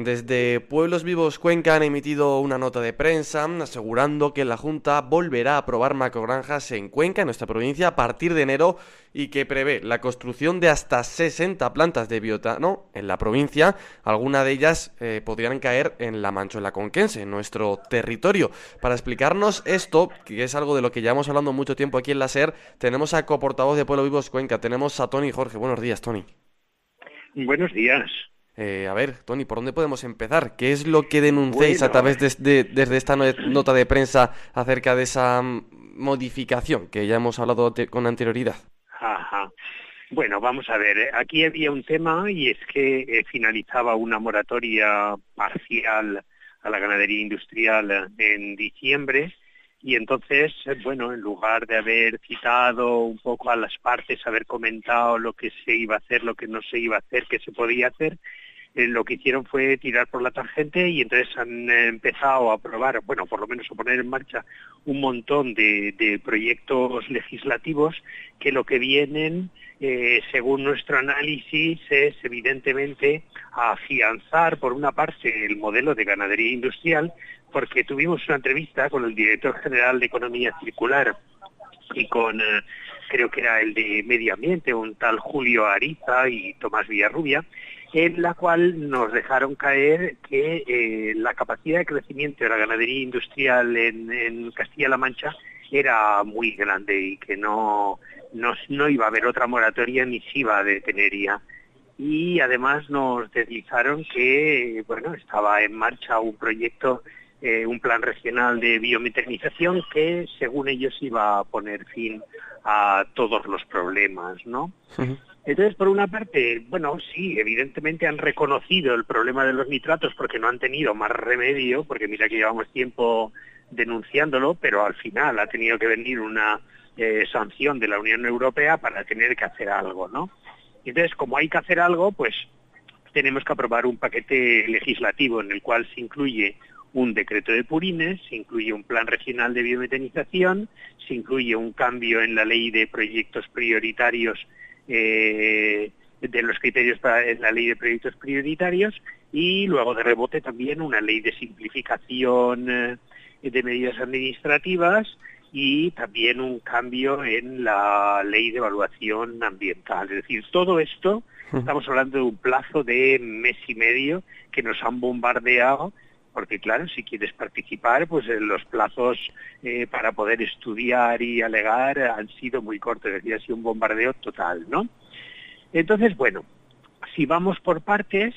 Desde Pueblos Vivos Cuenca han emitido una nota de prensa asegurando que la Junta volverá a aprobar macrogranjas en Cuenca, en nuestra provincia, a partir de enero y que prevé la construcción de hasta 60 plantas de bioetano en la provincia. Algunas de ellas podrían caer en La Manchuela Conquense, en nuestro territorio. Para explicarnos esto, que es algo de lo que llevamos hablando mucho tiempo aquí en la SER, tenemos a coportavoz de Pueblos Vivos Cuenca, tenemos a Tony Jorge. Buenos días, Tony. Buenos días. A ver, Tony, ¿por dónde podemos empezar? ¿Qué es lo que denunciáis a Bueno, través desde esta nota de prensa acerca de esa modificación que ya hemos hablado con anterioridad? ajá. Bueno, vamos a ver. Aquí había un tema y es que finalizaba una moratoria parcial a la ganadería industrial en diciembre y entonces, bueno, en lugar de haber citado un poco a las partes, haber comentado lo que se iba a hacer, lo que no se iba a hacer, qué se podía hacer, lo que hicieron fue tirar por la tangente y entonces han empezado a aprobar, bueno, por lo menos a poner en marcha un montón de proyectos legislativos que lo que vienen, según nuestro análisis, es evidentemente a afianzar, por una parte, el modelo de ganadería industrial, porque tuvimos una entrevista con el director general de Economía Circular y con, creo que era el de Medio Ambiente, un tal Julio Ariza y Tomás Villarrubia, en la cual nos dejaron caer que la capacidad de crecimiento de la ganadería industrial en Castilla-La Mancha era muy grande y que no iba a haber otra moratoria ni se iba a detener ya. Y además nos deslizaron que, bueno, estaba en marcha un proyecto, un plan regional de biometanización que, según ellos, iba a poner fin a todos los problemas, ¿no? Ujú. Entonces, por una parte, bueno, sí, evidentemente han reconocido el problema de los nitratos porque no han tenido más remedio, porque mira que llevamos tiempo denunciándolo, pero al final ha tenido que venir una sanción de la Unión Europea para tener que hacer algo, ¿no? Entonces, como hay que hacer algo, pues tenemos que aprobar un paquete legislativo en el cual se incluye un decreto de purines, se incluye un plan regional de biometanización, se incluye un cambio en la ley de proyectos prioritarios, de los criterios en la ley de proyectos prioritarios, y luego de rebote también una ley de simplificación de medidas administrativas y también un cambio en la ley de evaluación ambiental. Es decir, todo esto, estamos hablando de un plazo de mes y medio que nos han bombardeado, porque claro, si quieres participar, pues los plazos para poder estudiar y alegar han sido muy cortos, es decir, ha sido un bombardeo total, ¿no? Entonces, bueno, si vamos por partes,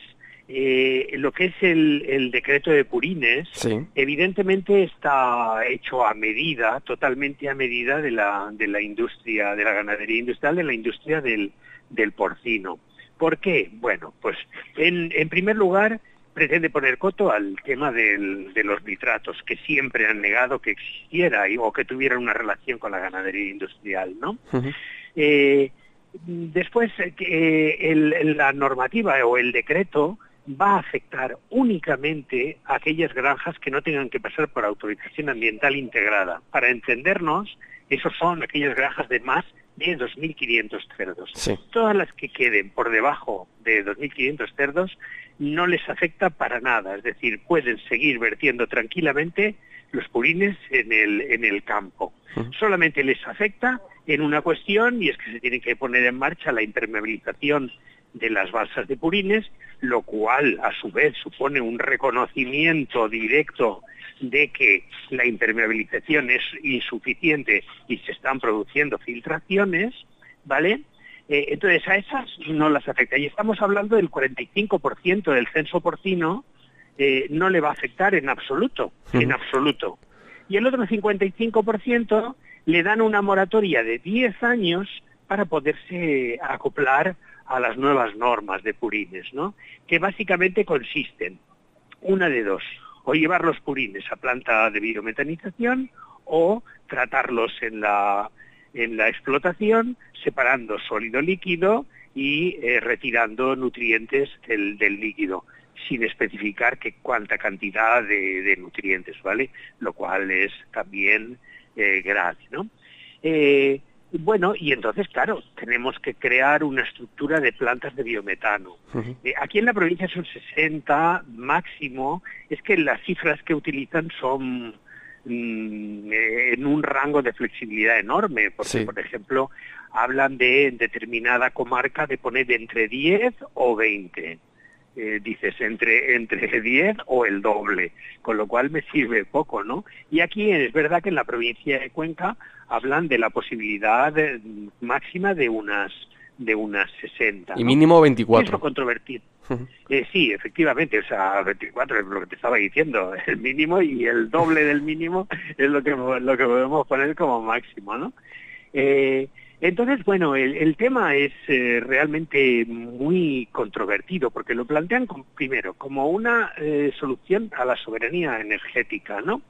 lo que es el decreto de purines, Sí. evidentemente está hecho a medida, totalmente a medida de la industria, de la ganadería industrial, de la industria del porcino. ¿Por qué? Bueno, pues en primer lugar pretende poner coto al tema de los nitratos, que siempre han negado que existiera o que tuviera una relación con la ganadería industrial, ¿no? Ujú. Después, la normativa o el decreto va a afectar únicamente a aquellas granjas que no tengan que pasar por autorización ambiental integrada. Para entendernos, esos son aquellas granjas de más de 2.500 cerdos. Sí. Todas las que queden por debajo de 2.500 cerdos no les afecta para nada, es decir, pueden seguir vertiendo tranquilamente los purines en el campo. Ujú. Solamente les afecta en una cuestión, y es que se tiene que poner en marcha la impermeabilización de las balsas de purines, lo cual a su vez supone un reconocimiento directo de que la impermeabilización es insuficiente y se están produciendo filtraciones, ¿vale? Entonces a esas no las afecta. Y estamos hablando del 45% del censo porcino, no le va a afectar en absoluto, en Ujú. absoluto. Y el otro 55% le dan una moratoria de 10 años para poderse acoplar a las nuevas normas de purines, ¿no? Que básicamente consisten, una de dos, o llevar los purines a planta de biometanización o tratarlos en la explotación, separando sólido líquido y retirando nutrientes del líquido, sin especificar cuánta cantidad de nutrientes, ¿vale? Lo cual es también grave, ¿no? Bueno, y entonces, claro, tenemos que crear una estructura de plantas de biometano. Aquí en la provincia son 60 máximo, es que las cifras que utilizan son en un rango de flexibilidad enorme, porque, Sí. por ejemplo, hablan de en determinada comarca de poner entre 10 o 20. Dices entre 10 o el doble, con lo cual me sirve poco, ¿no? Y aquí es verdad que en la provincia de Cuenca hablan de la posibilidad máxima de unas 60, Y ¿no? mínimo ¿Qué es lo 24. controvertido? Sí, efectivamente, o sea, 24 es lo que te estaba diciendo, el mínimo y el doble del mínimo es lo que podemos poner como máximo, ¿no? Entonces, bueno, el tema es realmente muy controvertido porque lo plantean primero como una solución a la soberanía energética, ¿no?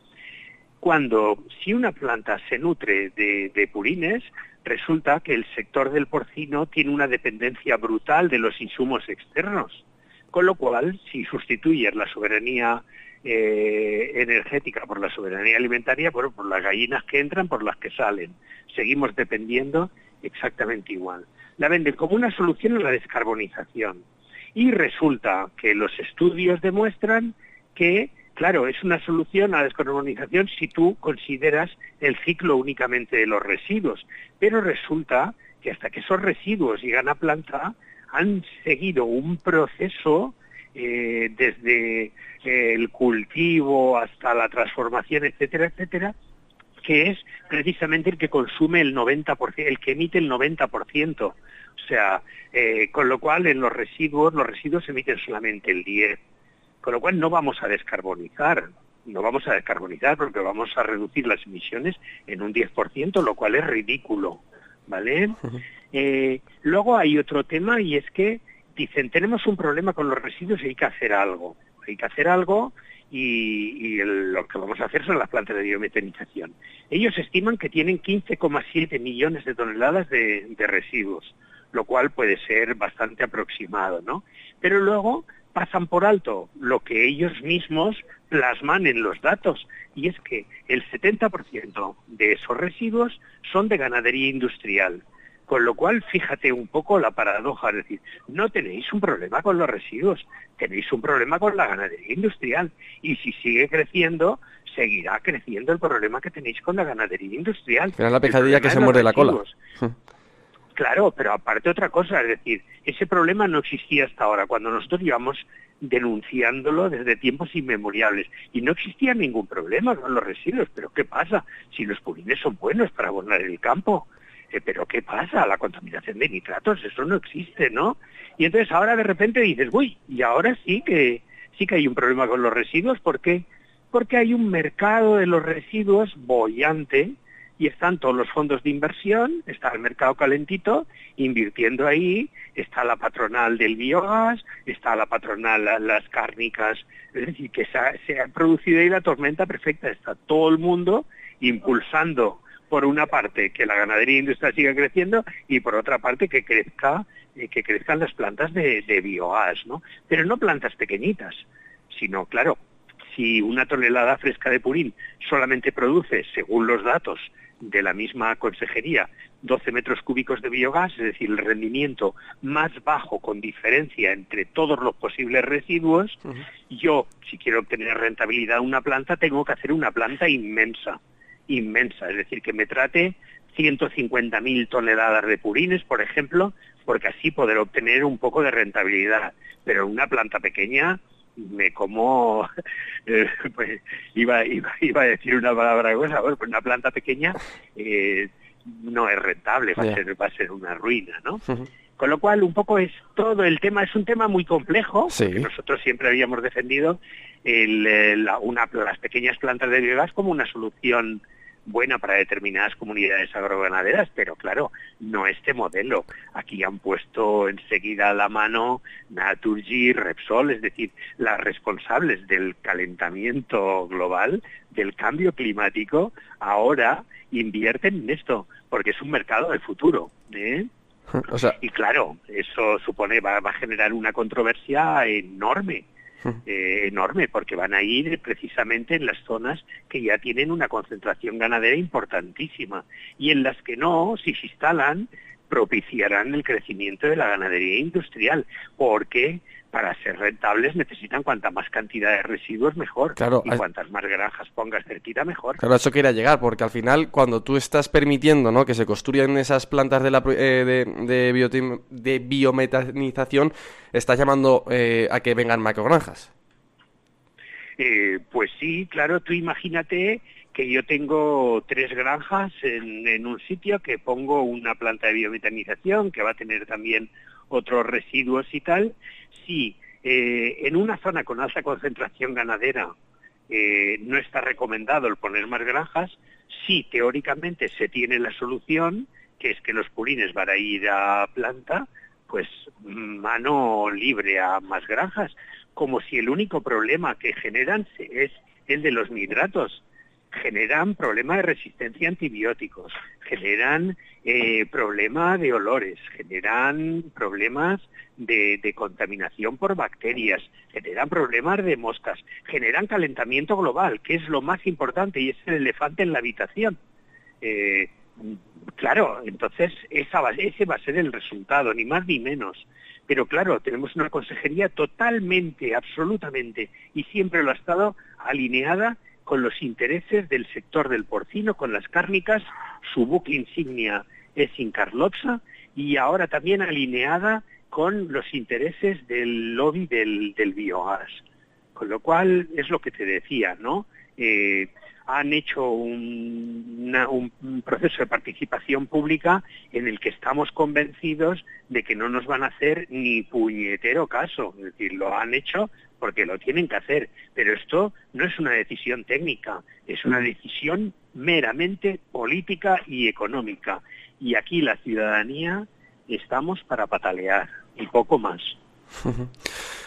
Cuando si una planta se nutre de purines, resulta que el sector del porcino tiene una dependencia brutal de los insumos externos, con lo cual si sustituyes la soberanía energética por la soberanía alimentaria, bueno, por las gallinas que entran, por las que salen. Seguimos dependiendo exactamente igual. La venden como una solución a la descarbonización. Y resulta que los estudios demuestran que, claro, es una solución a la descarbonización si tú consideras el ciclo únicamente de los residuos. Pero resulta que hasta que esos residuos llegan a planta, han seguido un proceso desde el cultivo hasta la transformación, etcétera, etcétera, que es precisamente el que consume el 90%, el que emite el 90%. O sea, con lo cual en los residuos emiten solamente el 10%. Con lo cual no vamos a descarbonizar porque vamos a reducir las emisiones en un 10%, lo cual es ridículo, ¿vale? Luego hay otro tema y es que dicen, tenemos un problema con los residuos y hay que hacer algo. Y lo que vamos a hacer son las plantas de biometanización. Ellos estiman que tienen 15,7 millones de toneladas de residuos, lo cual puede ser bastante aproximado, ¿no? Pero luego pasan por alto lo que ellos mismos plasman en los datos, y es que el 70% de esos residuos son de ganadería industrial. Con lo cual, fíjate un poco la paradoja, es decir, no tenéis un problema con los residuos, tenéis un problema con la ganadería industrial. Y si sigue creciendo, seguirá creciendo el problema que tenéis con la ganadería industrial. Al final la pejadilla que se muerde la cola. Claro, pero aparte otra cosa, es decir, ese problema no existía hasta ahora, cuando nosotros llevamos denunciándolo desde tiempos inmemoriales y no existía ningún problema con los residuos. Pero ¿qué pasa? Si los purines son buenos para abonar el campo, pero ¿qué pasa? La contaminación de nitratos, eso no existe, ¿no? Y entonces ahora de repente dices, uy, y ahora sí que hay un problema con los residuos. ¿Por qué? Porque hay un mercado de los residuos boyante y están todos los fondos de inversión, está el mercado calentito, invirtiendo ahí, está la patronal del biogás, está la patronal, las cárnicas, es decir, que se ha producido ahí la tormenta perfecta, está todo el mundo impulsando por una parte que la ganadería industrial siga creciendo y por otra parte que crezcan las plantas de biogás, ¿no? Pero no plantas pequeñitas, sino, claro, si una tonelada fresca de purín solamente produce, según los datos de la misma consejería, 12 metros cúbicos de biogás, es decir, el rendimiento más bajo con diferencia entre todos los posibles residuos, yo, si quiero obtener rentabilidad de una planta, tengo que hacer una planta inmensa, es decir, que me trate 150.000 toneladas de purines, por ejemplo, porque así poder obtener un poco de rentabilidad. Pero una planta pequeña me como, pues iba a decir una palabra cosa, bueno, pues una planta pequeña no es rentable, va a ser una ruina, ¿no? Con lo cual, un poco es todo el tema, es un tema muy complejo, porque nosotros siempre habíamos defendido las pequeñas plantas de biogás como una solución buena para determinadas comunidades agroganaderas, pero claro, no este modelo. Aquí han puesto enseguida la mano Naturgy, Repsol, es decir, las responsables del calentamiento global, del cambio climático, ahora invierten en esto, porque es un mercado del futuro, ¿eh? O sea, y claro, eso va a generar una controversia enorme, enorme, porque van a ir precisamente en las zonas que ya tienen una concentración ganadera importantísima, y en las que no, si se instalan, propiciarán el crecimiento de la ganadería industrial, porque para ser rentables necesitan cuanta más cantidad de residuos mejor, Claro, y cuantas más granjas pongas cerquita mejor. claro, a eso quería llegar, porque al final cuando tú estás permitiendo, ¿no?, que se construyan esas plantas de biometanización, estás llamando a que vengan macrogranjas. Pues sí, claro, tú imagínate que yo tengo 3 granjas en un sitio, que pongo una planta de biometanización que va a tener también otros residuos y tal. Si en una zona con alta concentración ganadera no está recomendado el poner más granjas, sí, teóricamente se tiene la solución, que es que los purines van a ir a planta, pues mano libre a más granjas, como si el único problema que generan es el de los nitratos. Generan problema de resistencia a antibióticos, generan problema de olores, generan problemas de contaminación por bacterias, generan problemas de moscas, generan calentamiento global, que es lo más importante y es el elefante en la habitación. Claro, entonces ese va a ser el resultado, ni más ni menos. Pero claro, tenemos una consejería totalmente, absolutamente, y siempre lo ha estado, alineada con los intereses del sector del porcino, con las cárnicas. Su buque insignia es Incarlotsa, y ahora también alineada con los intereses del lobby del biogás. Con lo cual, es lo que te decía, ¿no? Han hecho un proceso de participación pública en el que estamos convencidos de que no nos van a hacer ni puñetero caso. Es decir, lo han hecho porque lo tienen que hacer, pero esto no es una decisión técnica, es una decisión meramente política y económica. Y aquí la ciudadanía estamos para patalear, y poco más.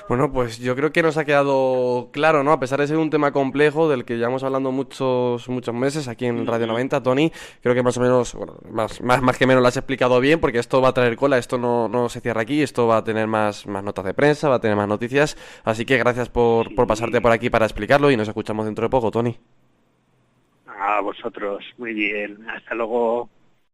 Bueno, pues yo creo que nos ha quedado claro, ¿no? A pesar de ser un tema complejo del que llevamos hablando muchos meses aquí en Radio 90, Tony, creo que más o menos, bueno, más que menos lo has explicado bien, porque esto va a traer cola, esto no se cierra aquí, esto va a tener más notas de prensa, va a tener más noticias, así que gracias por pasarte por aquí para explicarlo y nos escuchamos dentro de poco, Tony. A vosotros, muy bien, hasta luego.